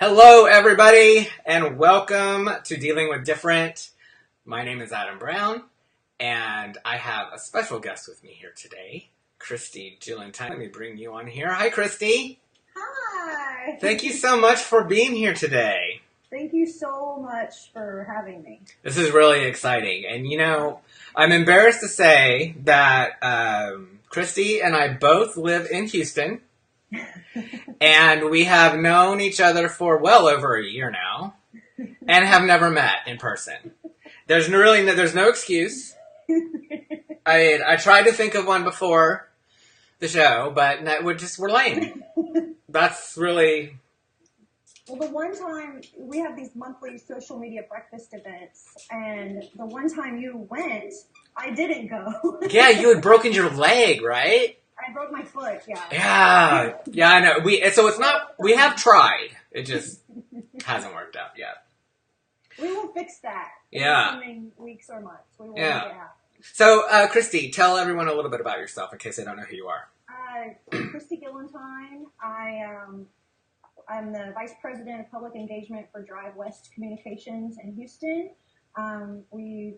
Hello, everybody, and welcome to Dealing with Different. My name is Adam Brown, and I have a special guest with me here today, Kristy Gillentine. Let me bring you on here. Hi, Kristy. Hi. Thank you so much for being here today. Thank you so much for having me. This is really exciting, and I'm embarrassed to say that Kristy and I both live in Houston. And we have known each other for well over a year now, and have never met in person. There's no excuse. I tried to think of one before the show, but we're lame. That's really. Well, the one time we have these monthly social media breakfast events, and the one time you went, I didn't go. Yeah, you had broken your leg, right? I broke my foot, yeah. Yeah, I know. We have tried. It just hasn't worked out yet. We will fix that in the coming weeks or months. We will make it happen. So, Kristy, tell everyone a little bit about yourself in case they don't know who you are. Kristy Gillentine. I'm the Vice President of Public Engagement for Drive West Communications in Houston. We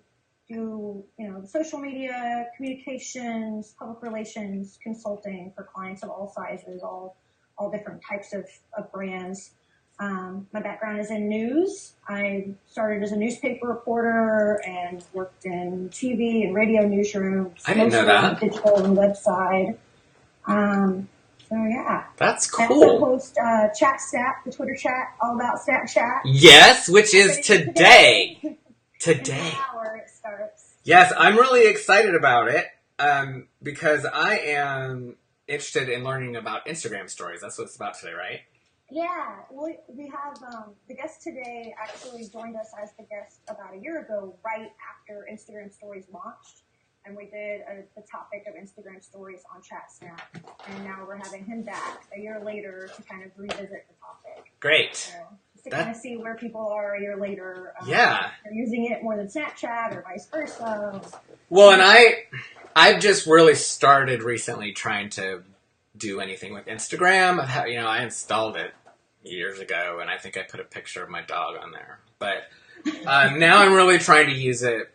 do, social media, communications, public relations, consulting for clients of all sizes, all different types of brands. My background is in news. I started as a newspaper reporter and worked in TV and radio newsrooms. I didn't know that. On the digital and website. So yeah. That's cool. I also host Chat Snap, the Twitter chat, all about Snapchat. Yes, which is today. Today. Where it starts. Yes, I'm really excited about it because I am interested in learning about Instagram stories. That's what it's about today, right? Yeah, well, we have the guest today actually joined us as the guest about a year ago, right after Instagram stories launched. And we did the topic of Instagram stories on Chat Snap. And now we're having him back a year later to kind of revisit the topic. Great. So, to kind of see where people are a year later. Yeah. They're using it more than Snapchat or vice versa. Well, and I've just really started recently trying to do anything with Instagram. I installed it years ago, and I think I put a picture of my dog on there. But now I'm really trying to use it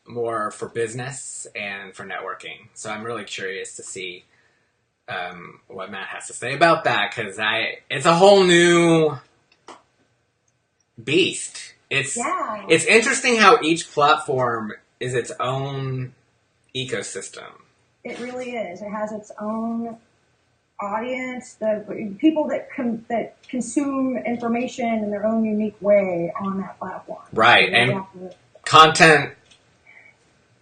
more for business and for networking. So I'm really curious to see what Matt has to say about that, because it's a whole new beast. It's interesting how each platform is its own ecosystem. It really is. It has its own audience, the people that consume information in their own unique way on that platform. Right, so and content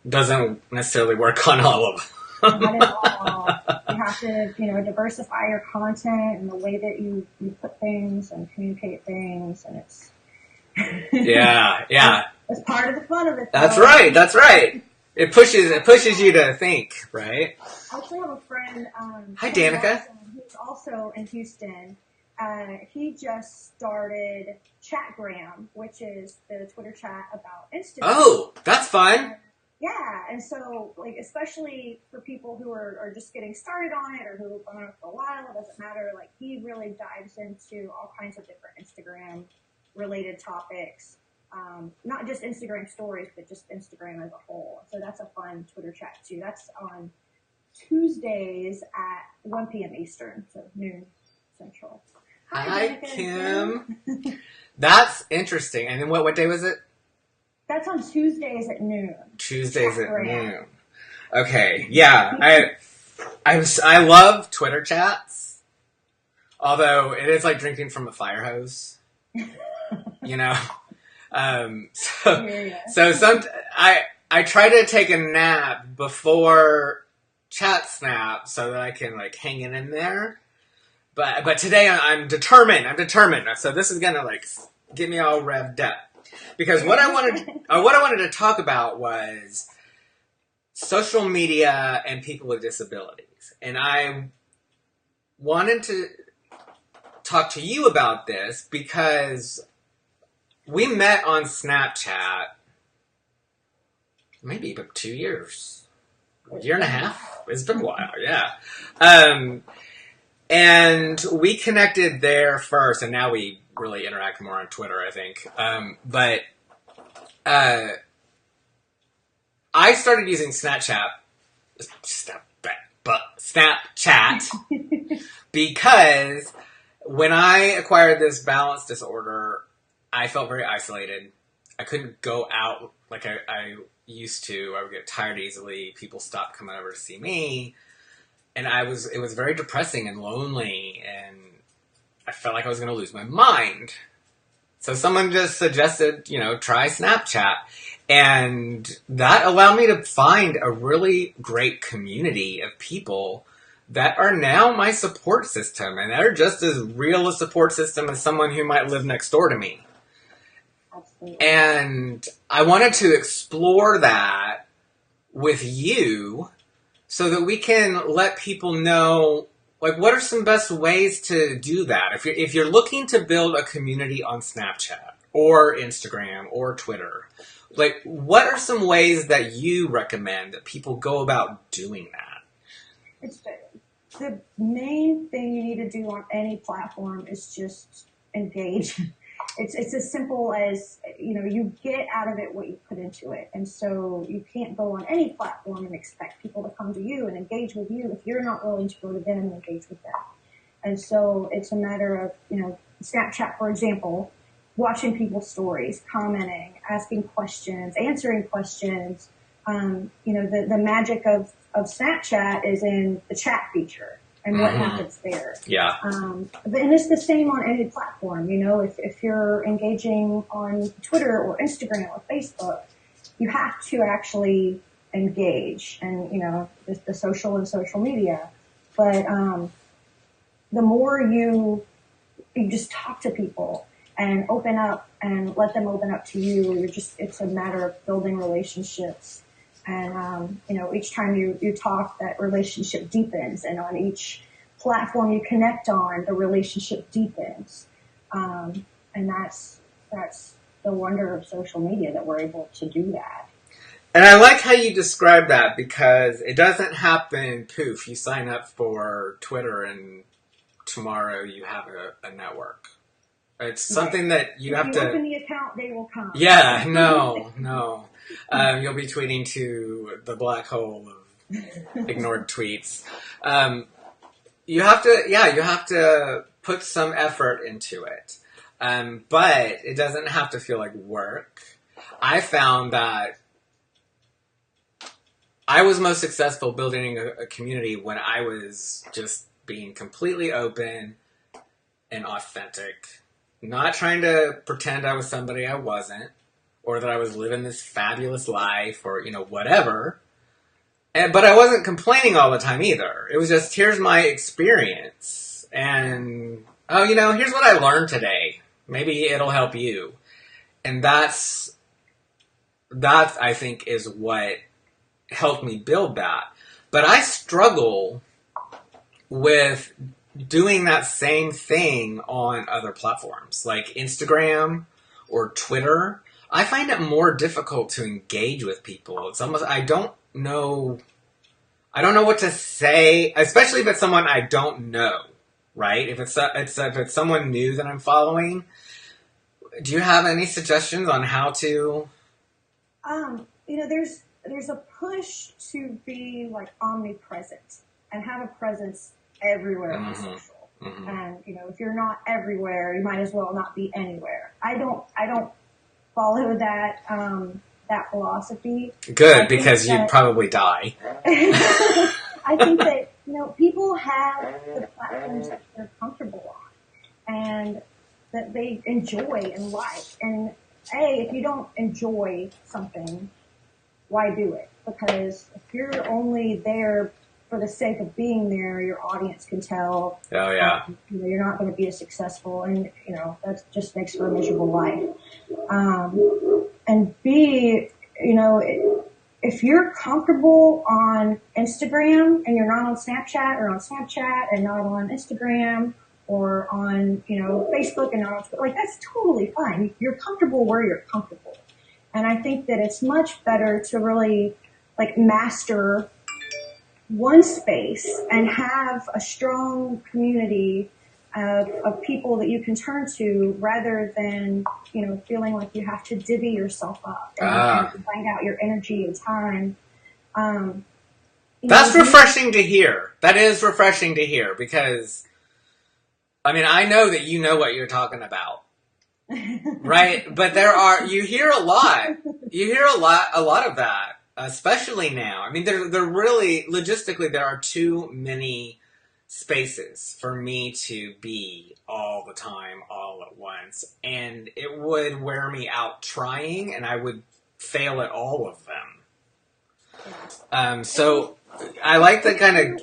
doesn't necessarily work on all of them. Not at all. You have to, diversify your content and the way that you put things and communicate things, and it's yeah. It's part of the fun of it. That's right. It pushes you to think, right? I actually have a friend. Hi, Danica. Who's also in Houston. He just started Chatgram, which is the Twitter chat about Instagram. Oh, that's fun. Yeah, and so, especially for people who are just getting started on it or who have been on it for a while, it doesn't matter. He really dives into all kinds of different Instagram-related topics. Not just Instagram stories, but just Instagram as a whole. So that's a fun Twitter chat, too. That's on Tuesdays at 1 p.m. Eastern, so noon Central. Hi Kim. That's interesting. And then what day was it? That's on Tuesdays at noon. Tuesdays at noon. Okay, yeah. I love Twitter chats, although it is like drinking from a fire hose. I try to take a nap before Chat Snap so that I can hang it in there. But today I'm determined. So this is gonna get me all revved up. Because what I wanted to talk about was social media and people with disabilities. And I wanted to talk to you about this because we met on Snapchat maybe about 2 years. A year and a half? It's been a while, yeah. And we connected there first, and now we really interact more on Twitter, I think. But I started using Snapchat because when I acquired this balance disorder, I felt very isolated. I couldn't go out like I used to. I would get tired easily. People stopped coming over to see me. And it was very depressing and lonely, and I felt like I was going to lose my mind. So someone just suggested, try Snapchat. And that allowed me to find a really great community of people that are now my support system. And they're just as real a support system as someone who might live next door to me. Absolutely. And I wanted to explore that with you so that we can let people know, like, what are some best ways to do that? If you're looking to build a community on Snapchat or Instagram or Twitter, like, what are some ways that you recommend that people go about doing that? It's the main thing you need to do on any platform is just engage. It's as simple as, you get out of it what you put into it. And so you can't go on any platform and expect people to come to you and engage with you if you're not willing to go to them and engage with them. And so it's a matter of, Snapchat, for example, watching people's stories, commenting, asking questions, answering questions. The magic of Snapchat is in the chat feature and what happens there. Yeah. And it's the same on any platform. If you're engaging on Twitter or Instagram or Facebook, you have to actually engage and, the social and social media. But the more you just talk to people and open up and let them open up to you, it's a matter of building relationships. And, each time you talk, that relationship deepens. And on each platform you connect on, the relationship deepens. And that's the wonder of social media, that we're able to do that. And I like how you describe that, because it doesn't happen, poof, you sign up for Twitter and tomorrow you have a network. It's something that you have to... If you open the account, they will come. Yeah, no. You'll be tweeting to the black hole of ignored tweets. You have to put some effort into it. But it doesn't have to feel like work. I found that I was most successful building a community when I was just being completely open and authentic. Not trying to pretend I was somebody I wasn't, or that I was living this fabulous life, or, whatever. But I wasn't complaining all the time either. It was just, here's my experience. And, here's what I learned today. Maybe it'll help you. And that, I think, is what helped me build that. But I struggle with doing that same thing on other platforms like Instagram or Twitter. I find it more difficult to engage with people. It's almost, I don't know what to say, especially if it's someone I don't know, right? If it's someone new that I'm following. Do you have any suggestions on how to? There's a push to be like omnipresent and have a presence everywhere on social. Mm-hmm. And, if you're not everywhere, you might as well not be anywhere. I don't follow that philosophy. Good, because you'd probably die. I think that, people have the platforms that they're comfortable on and that they enjoy and like. And if you don't enjoy something, why do it? Because if you're only there for the sake of being there, your audience can tell. Oh, yeah. You're not going to be as successful, and that just makes for a miserable life. And B, if you're comfortable on Instagram and you're not on Snapchat, or on Snapchat and not on Instagram, or on Facebook and not on Twitter, like, that's totally fine. You're comfortable where you're comfortable, and I think that it's much better to really master one space and have a strong community of people that you can turn to, rather than, feeling like you have to divvy yourself up and find out your energy and time. That's refreshing to hear. That is refreshing to hear, because, I know that you know what you're talking about. Right? But you hear a lot of that, especially now. They're really, logistically, there are too many spaces for me to be all the time, all at once. And it would wear me out trying, and I would fail at all of them. So I like the kind of...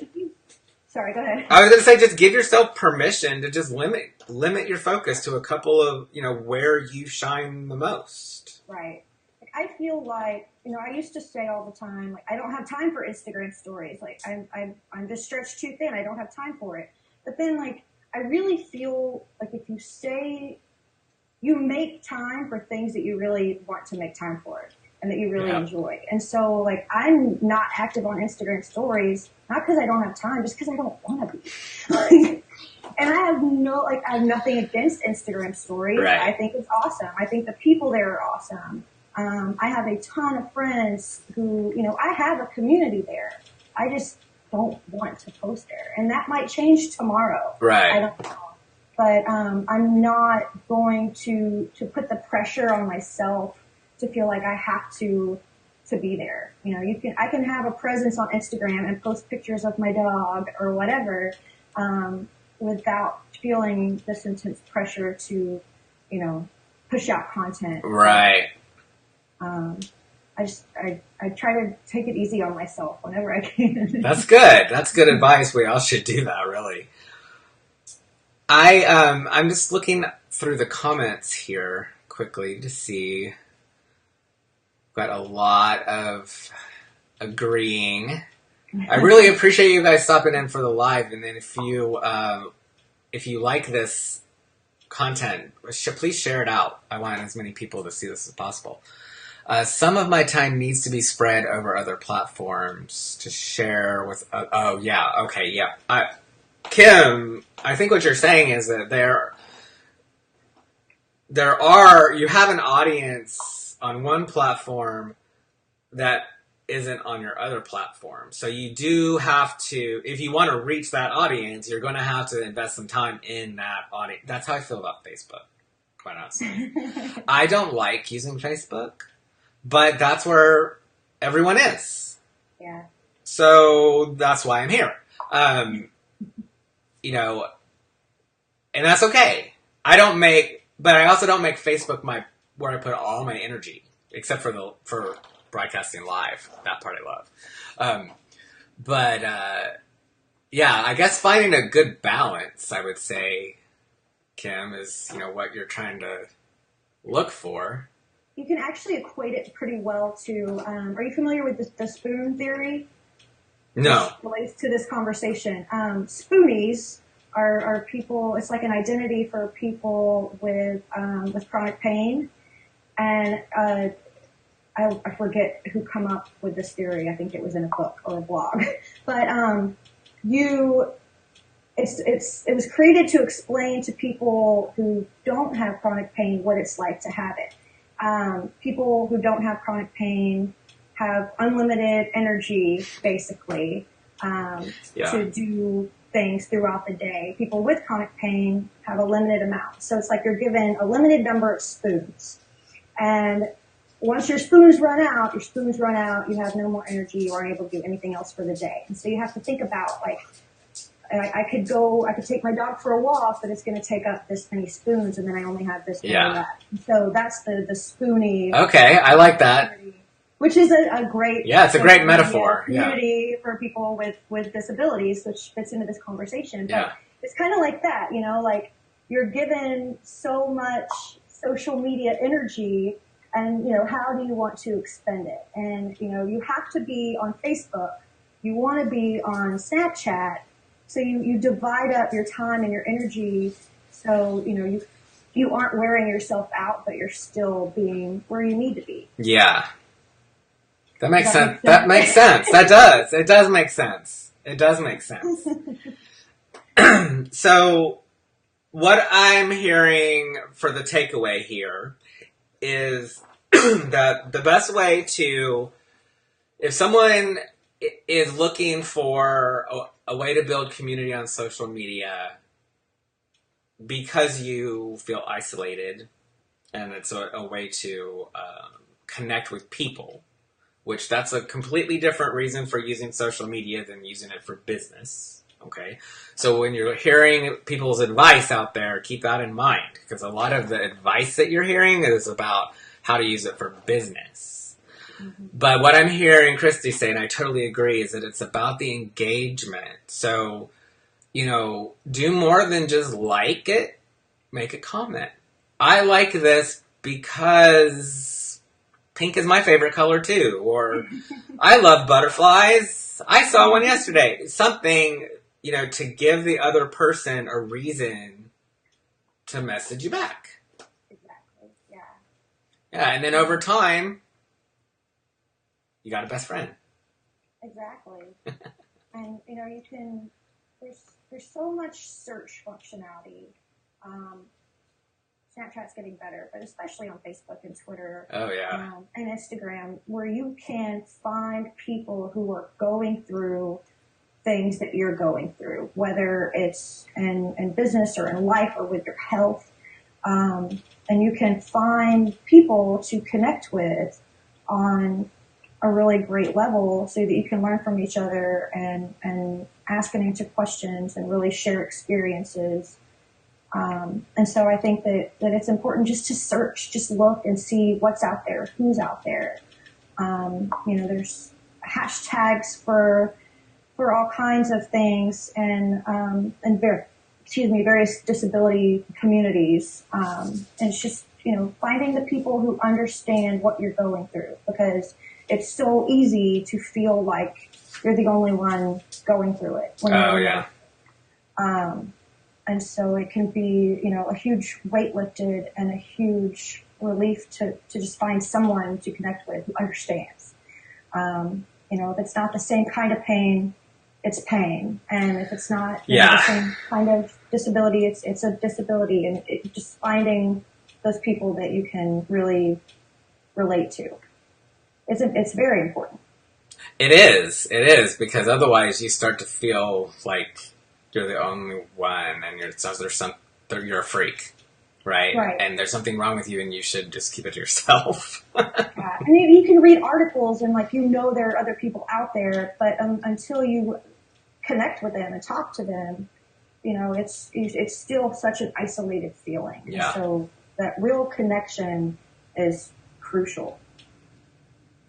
Sorry, go ahead. I was going to say, just give yourself permission to just limit your focus to a couple of, where you shine the most. Right. I feel like, I used to say all the time, I don't have time for Instagram stories. I'm just stretched too thin. I don't have time for it. But then, I really feel like if you say you make time for things that you really want to make time for and that you really enjoy. And so, I'm not active on Instagram stories, not because I don't have time, just because I don't want to be. And I have nothing against Instagram stories. Right. I think it's awesome. I think the people there are awesome. I have a ton of friends who, I have a community there. I just don't want to post there. And that might change tomorrow. Right. I don't know. But I'm not going to put the pressure on myself to feel like I have to be there. I can have a presence on Instagram and post pictures of my dog or whatever, without feeling this intense pressure to, push out content. Right. I try to take it easy on myself whenever I can. That's good. That's good advice. We all should do that, really. I'm just looking through the comments here quickly to see. Got a lot of agreeing. I really appreciate you guys stopping in for the live. And then if you like this content, please share it out. I want as many people to see this as possible. Some of my time needs to be spread over other platforms to share with... Kim, I think what you're saying is that you have an audience on one platform that isn't on your other platform. So you do have to, if you want to reach that audience, you're going to have to invest some time in that audience. That's how I feel about Facebook, quite honestly. I don't like using Facebook, but that's where everyone is. Yeah. So that's why I'm here. And that's okay. But I also don't make Facebook where I put all my energy, except for broadcasting live. That part I love. I guess finding a good balance, I would say, Kim, is, what you're trying to look for. You can actually equate it pretty well to, are you familiar with the spoon theory? No. Which relates to this conversation. Spoonies are people, it's like an identity for people with chronic pain. And I forget who come up with this theory. I think it was in a book or a blog. But it was created to explain to people who don't have chronic pain what it's like to have it. People who don't have chronic pain have unlimited energy, basically, to do things throughout the day. People with chronic pain have a limited amount. So it's like you're given a limited number of spoons. And once your spoons run out, you have no more energy, you aren't able to do anything else for the day. And so you have to think about, I could take my dog for a walk, but it's going to take up this many spoons, and then I only have this many left. So that's the spoony. Okay, I like that. Which is a great... Yeah, it's a great metaphor. Community for people with disabilities, which fits into this conversation. But it's kind of like that, you're given so much social media energy, and, how do you want to expend it? And, you have to be on Facebook. You want to be on Snapchat. So you divide up your time and your energy so, you aren't wearing yourself out, but you're still being where you need to be. Yeah. That makes sense. That makes sense. That does. It does make sense. It does make sense. So, what I'm hearing for the takeaway here is that the best way to, if someone is looking for a way to build community on social media because you feel isolated, and it's a way to connect with people, which that's a completely different reason for using social media than using it for business. Okay, so when you're hearing people's advice out there, keep that in mind, because a lot of the advice that you're hearing is about how to use it for business. Mm-hmm. But what I'm hearing Kristy say, and I totally agree, is that it's about the engagement. So, do more than just like it, make a comment. I like this because pink is my favorite color too, or I love butterflies. I saw one yesterday. Something, to give the other person a reason to message you back. Exactly, yeah. Yeah, and then over time, you got a best friend. Exactly. And, you can, there's so much search functionality. Snapchat's getting better, but especially on Facebook and Twitter. Oh, yeah. And Instagram, where you can find people who are going through things that you're going through, whether it's in business or in life or with your health. And you can find people to connect with on a really great level so that you can learn from each other and ask and answer questions and really share experiences. And so I think that it's important just to search, just look and see what's out there, who's out there. There's hashtags for all kinds of things and various disability communities. And it's just, finding the people who understand what you're going through, because it's so easy to feel like you're the only one going through it. And so it can be, a huge weight lifted and a huge relief to just find someone to connect with who understands. If it's not the same kind of pain, it's pain. And if it's not the same kind of disability, it's a disability. And just finding those people that you can really relate to. It's very important. It is, because otherwise you start to feel like you're the only one, and you're a freak, right? And there's something wrong with you, and you should just keep it to yourself. Yeah. And you can read articles, and there are other people out there, but until you connect with them and talk to them, it's still such an isolated feeling. Yeah. So that real connection is crucial.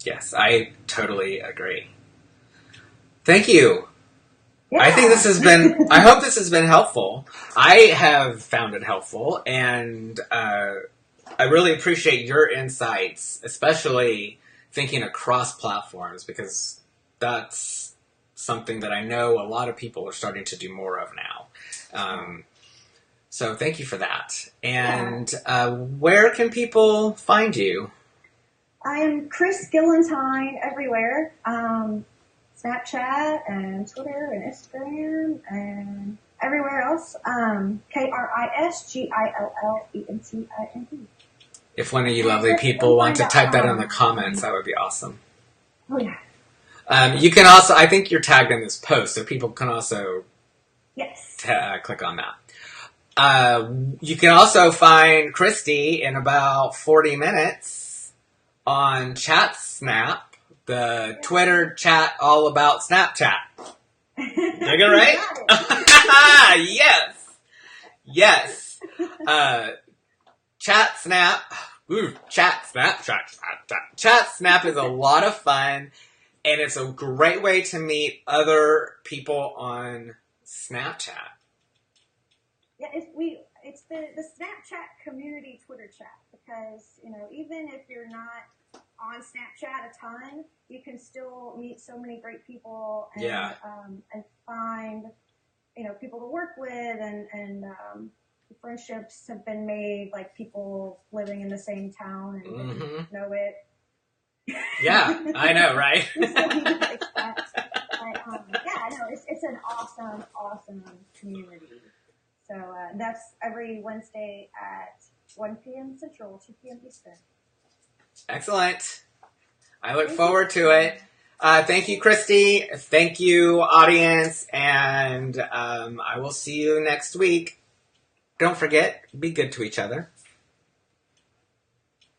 Yes, I totally agree. Thank you. Yeah. I think I hope this has been helpful. I have found it helpful, and I really appreciate your insights, especially thinking across platforms, because that's something that I know a lot of people are starting to do more of now. So thank you for that. And where can people find you? I am Kristy Gillentine everywhere. Snapchat and Twitter and Instagram and everywhere else. KRISGILLENTINE. If one of you lovely people want to type that in the comments, that would be awesome. Oh, yeah. You can also, I think you're tagged in this post, so people can also click on that. You can also find Kristy in about 40 minutes on Chat Snap, the Twitter chat all about Snapchat. Did I get it right? Yes. Chat Snap. Chat Snap is a lot of fun, and it's a great way to meet other people on Snapchat. Yeah, it's the Snapchat community Twitter chat, because, even if you're not on Snapchat a ton, you can still meet so many great people and find, people to work with, and friendships have been made, like people living in the same town and didn't know it. Yeah, I know, right? So we didn't expect. But yeah, no, it's an awesome, awesome community. So that's every Wednesday at 1 p.m. Central, 2 p.m. Eastern. Excellent. I look Thank forward you. to it. Thank you, Kristy. Thank you, audience. And I will see you next week. Don't forget, be good to each other.